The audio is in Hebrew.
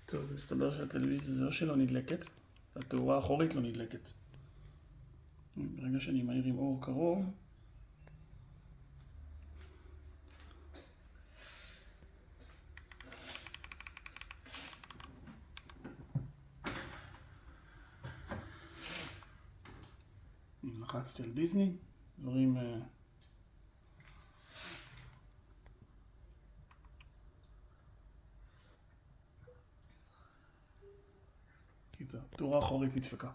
טוב, זה מסתבר שהטלוויזיה זה לא שלא נדלקת, התאורה האחורית לא נדלקת. ברגע שאני מהיר עם אור קרוב, אם לחצתי על דיסני, דברים קיצר, תאורה אחורית נדפקה.